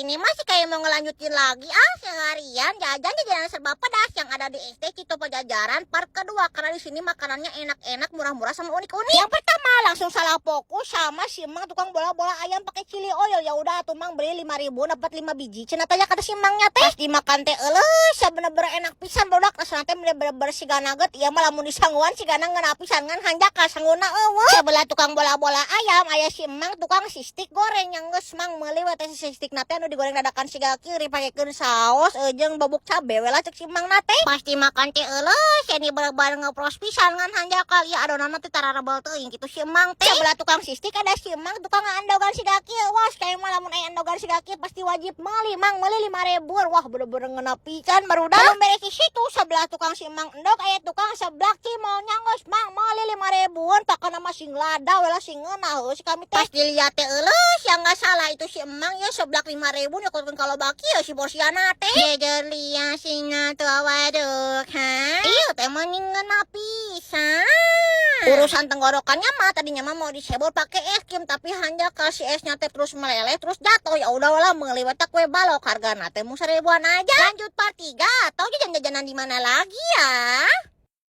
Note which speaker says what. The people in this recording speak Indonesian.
Speaker 1: ini masih kayak mau ngelanjutin lagi seharian jajanan serba pedas yang ada di SD Cito Pajajaran part kedua, karena di sini makanannya enak-enak, murah-murah sama unik-unik. Yang pertama langsung salah fokus sama si Mang tukang bola-bola ayam pakai chili oil. Ya udah tuh Mang beli 5.000 dapat 5 biji. Cenah tanya kata si Mangnya teh. Pas dimakan teh bener-bener enak pisan budak. Rasana teh bener-bener siga nugget. Ieu mah lamun disangguan sigana ngeuna pisan ngan hanjaka sangguna eueuh. Sebelah tukang bola-bola ayam aya si Mang tukang sistik goreng yang geus Mang meuli we teh sistik na teh anu digoreng dadakan siga kiri pakekeun saos jeung bubuk cabe we lah cek si Mang na teh. Pas dimakan teh ini bener-bener ngepros pisan ngan hanjaka. Ieu adonanna teh tararebel teuing kitu si Mang teh. Sebelah tukang sistik ada si Mang tukang andogan siga kieu. Wah kayak mah lamun aya andogan siga kieu pasti wajib meuli Mang meuli 5.000. Wah bener-bener ngeuna pisan barudak. Belum beres di situ sebelah tukang si Mang endog aya tukang seblak cimol nyangos Mang meuli 5.000-an pakana mah sing lada we lah sing ngeunah si kami teh. Pas dilihat teh yang enggak salah itu si Emang ya seblak 5.000 nyokokeun kalobaki ya si bosiana teh. Jejer lia singa tua waduk Ieu teh mending ngeuna pisan. Urusan tenggorokannya mah tadinya mah mau disebur pakai es krim, tapi hanjaka si esnya teh terus meleleh terus jatuh. Ya udah lah meuli we kue balok hargana teh mung 1.000-an aja. Lanjut part 3 atau jajan-jajanan di mana lagi ya?